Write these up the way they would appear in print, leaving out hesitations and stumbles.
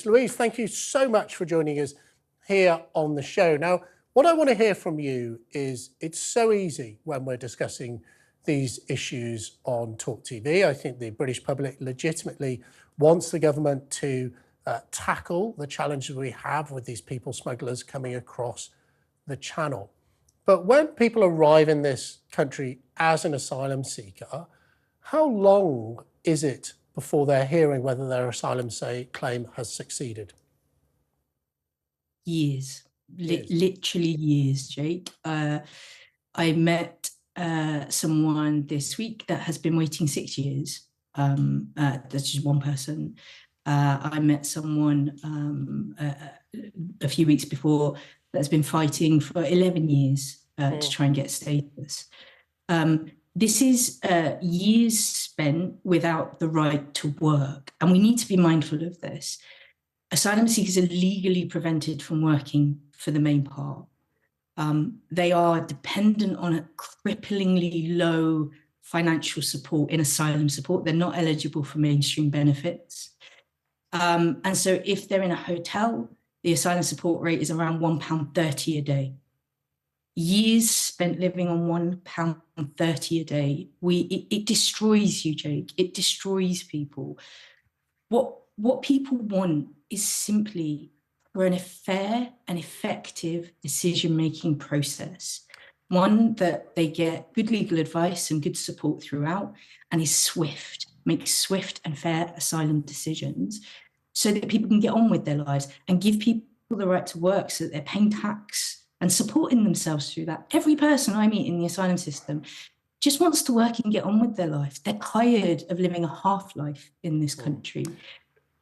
Louise, thank you so much for joining us here on the show. Now, what I want to hear from you is it's so easy when we're discussing these issues on TalkTV. I think the British public legitimately wants the government to tackle the challenges we have with these people smugglers coming across the channel. But when people arrive in this country as an asylum seeker, how long is it before they're hearing whether their asylum claim has succeeded? Years. Literally years, Jake. I met someone this week that has been waiting 6 years. That's just one person. I met someone a few weeks before that's been fighting for 11 years to try and get status. This is years spent without the right to work, and we need to be mindful of this. Asylum seekers are legally prevented from working for the main part. They are dependent on a cripplingly low financial support in asylum support. They're not eligible for mainstream benefits. And so if they're in a hotel, the asylum support rate is around £1.30 a day. Years spent living on £1.30 a day. It destroys you, Jake. It destroys people. What people want is simply for a fair and effective decision-making process, one that they get good legal advice and good support throughout, and is swift, makes swift and fair asylum decisions so that people can get on with their lives and give people the right to work so that they're paying tax and supporting themselves through that. Every person I meet in the asylum system just wants to work and get on with their life. They're tired of living a half-life in this country.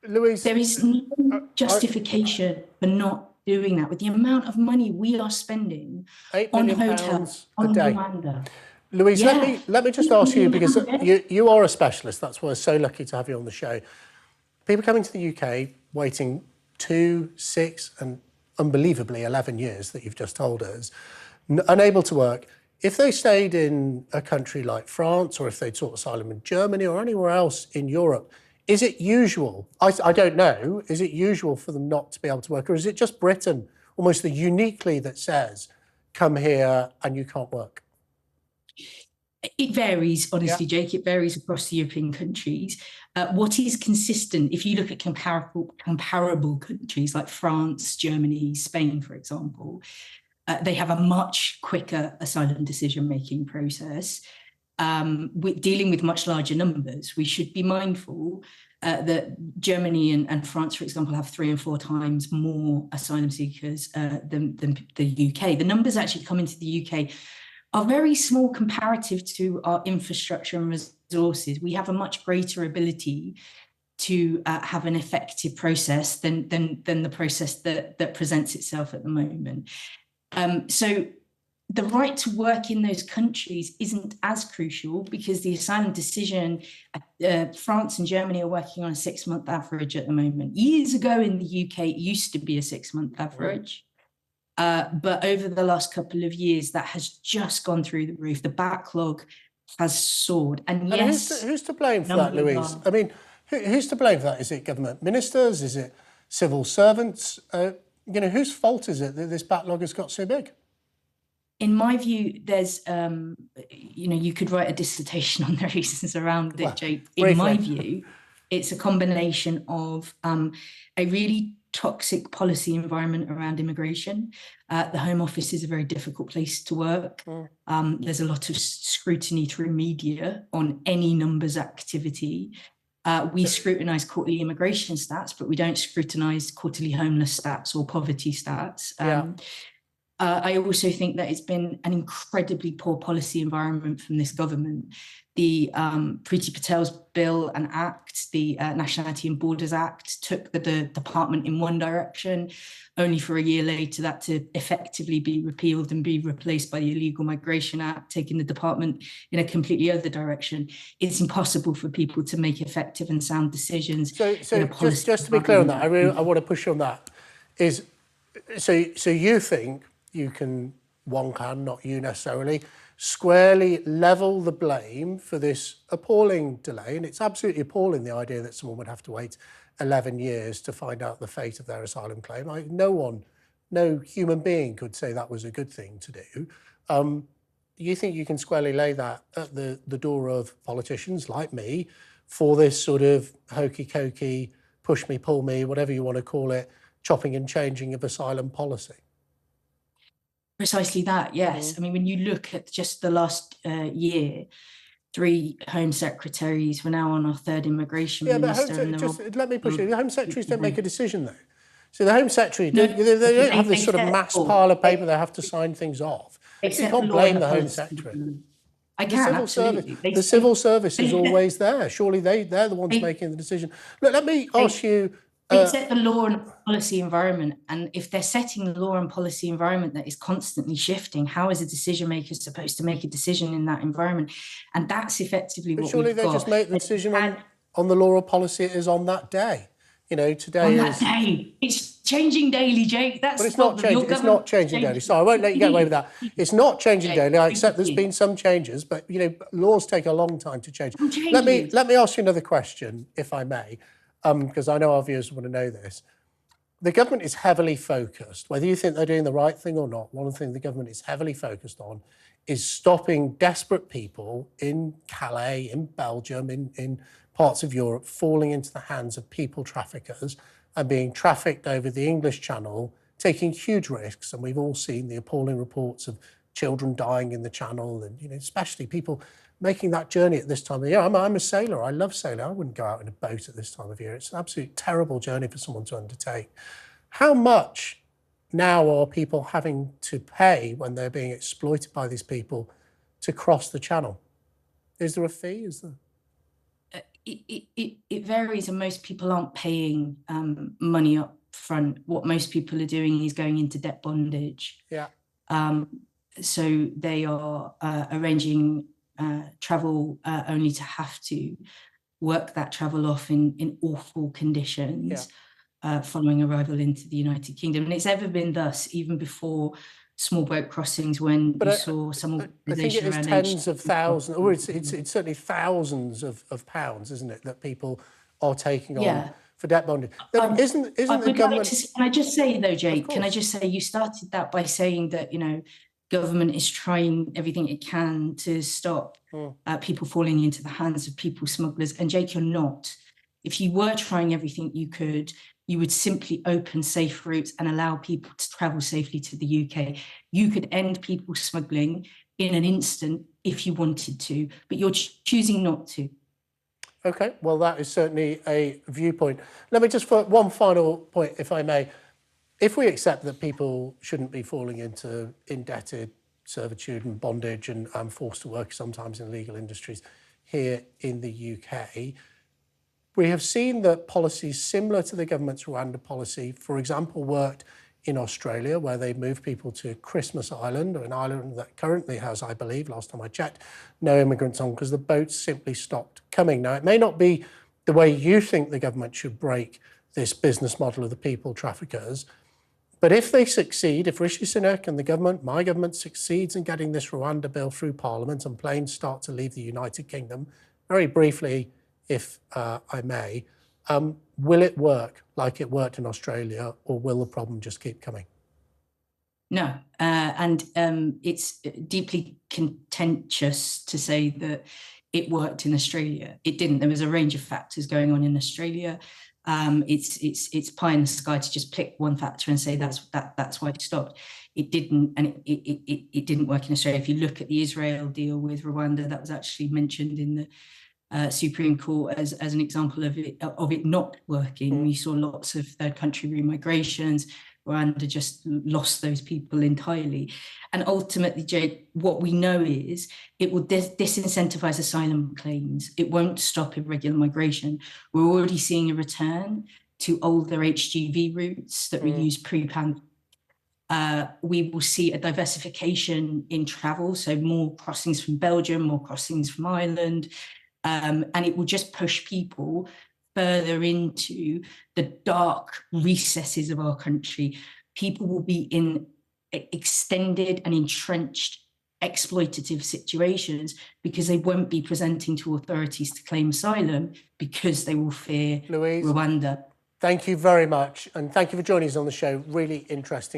Louise, there is no justification for not doing that with the amount of money we are spending on hotels, on Rwanda. Louise, let me just ask you, because you are a specialist. That's why we're so lucky to have you on the show. People coming to the UK, waiting 2, 6 and unbelievably 11 years that you've just told us, unable to work. If they stayed in a country like France, or if they'd sought asylum in Germany or anywhere else in Europe, is it usual? I don't know. Is it usual for them not to be able to work? Or is it just Britain, almost uniquely, that says, come here and you can't work? It varies, honestly, Jake. It varies across the European countries. What is consistent, if you look at comparable countries like France, Germany, Spain, for example, they have a much quicker asylum decision-making process. Dealing with much larger numbers, we should be mindful that Germany and France, for example, have 3 and 4 times more asylum seekers than the UK. The numbers actually come into the UK are very small comparative to our infrastructure and resources. We have a much greater ability to have an effective process than the process that presents itself at the moment. So the right to work in those countries isn't as crucial, because the asylum decision, France and Germany are working on a 6-month average at the moment. Years ago in the UK, it used to be a 6-month average. But over the last couple of years, that has just gone through the roof. The backlog has soared. And yes, who's to blame for that, Louise? I mean, who's to blame for that? Is it government ministers? Is it civil servants? Whose fault is it that this backlog has got so big? In my view, there's, you could write a dissertation on the reasons around it, Jake. In my view, it's a combination of a really toxic policy environment around immigration. The Home Office is a very difficult place to work. There's a lot of scrutiny through media on any numbers activity. We scrutinise quarterly immigration stats, but we don't scrutinise quarterly homeless stats or poverty stats. I also think that it's been an incredibly poor policy environment from this government. The Priti Patel's bill and act, the Nationality and Borders Act, took the department in one direction, only for a year later that to effectively be repealed and be replaced by the Illegal Migration Act, taking the department in a completely other direction. It's impossible for people to make effective and sound decisions. So just to be clear on that, I want to push on that. So you think you can, not you necessarily, squarely level the blame for this appalling delay, and it's absolutely appalling, the idea that someone would have to wait 11 years to find out the fate of their asylum claim. No human being could say that was a good thing to do. You think you can squarely lay that at the door of politicians like me for this sort of hokey-cokey, push me, pull me, whatever you want to call it, chopping and changing of asylum policy? Precisely that, yes. I mean, when you look at just the last year, 3 Home Secretaries, we're now on our 3rd Immigration Minister. Let me push you. The Home Secretaries don't make a decision, though. So the Home Secretary, they don't have this sort of mass pile of paper they have to sign things off. You can't blame the Home Secretary. The civil service is always there. Surely they're the ones making the decision. Look, let me ask you. They set the law and policy environment, and if they're setting the law and policy environment that is constantly shifting, how is a decision maker supposed to make a decision in that environment? And that's effectively what we've got. Surely they just make the decision on the law or policy it is on that day. You know, today on that day. It's changing daily, Jake. That's but it's not changing. It's not changing daily. So I won't let you get away with that. It's not changing daily. I accept there's been some changes, but you know, laws take a long time to change. Let me ask you another question, if I may, because I know our viewers want to know this. The government is heavily focused, whether you think they're doing the right thing or not. One of the things the government is heavily focused on is stopping desperate people in Calais, in Belgium, in parts of Europe, falling into the hands of people traffickers and being trafficked over the English Channel, taking huge risks. And we've all seen the appalling reports of children dying in the Channel, and you know, especially people making that journey at this time of year. I'm a sailor. I love sailing. I wouldn't go out in a boat at this time of year. It's an absolute terrible journey for someone to undertake. How much now are people having to pay when they're being exploited by these people to cross the Channel? Is there a fee? Is there? It varies, and most people aren't paying money up front. What most people are doing is going into debt bondage. Yeah. So they are arranging travel only to have to work that travel off in awful conditions following arrival into the United Kingdom. And it's ever been thus, even before small boat crossings, when you saw some organisation around. I think it is tens of thousands, or it's certainly thousands of pounds, isn't it, that people are taking on for debt bonding. Isn't the government? Can I just say though, Jake? Can I just say you started that by saying that government is trying everything it can to stop people falling into the hands of people smugglers, and Jake, you're not. If you were trying everything you could, you would simply open safe routes and allow people to travel safely to the UK. You could end people smuggling in an instant if you wanted to, but you're choosing not to. Okay, well, that is certainly a viewpoint. Let me just put one final point, if I may. If we accept that people shouldn't be falling into indebted servitude and bondage and forced to work sometimes in legal industries here in the UK, we have seen that policies similar to the government's Rwanda policy, for example, worked in Australia, where they moved people to Christmas Island, or an island that currently has, I believe, last time I checked, no immigrants on, because the boats simply stopped coming. Now, it may not be the way you think the government should break this business model of the people traffickers, but if they succeed, if Rishi Sunak and the government, my government, succeeds in getting this Rwanda bill through Parliament and planes start to leave the United Kingdom, very briefly, if I may, will it work like it worked in Australia, or will the problem just keep coming? No, and it's deeply contentious to say that it worked in Australia. It didn't. There was a range of factors going on in Australia. It's pie in the sky to just pick one factor and say that's why it stopped. It didn't, and it didn't work in Australia. If you look at the Israel deal with Rwanda, that was actually mentioned in the Supreme Court as an example of it not working. We saw lots of third country remigrations. Rwanda just lost those people entirely. And ultimately, Jake, what we know is it will disincentivize asylum claims. It won't stop irregular migration. We're already seeing a return to older HGV routes that were used pre-pandemic. We will see a diversification in travel, so more crossings from Belgium, more crossings from Ireland, and it will just push people further into the dark recesses of our country. People will be in extended and entrenched exploitative situations, because they won't be presenting to authorities to claim asylum because they will fear Louise, Rwanda. thank you very much. And thank you for joining us on the show. Really interesting.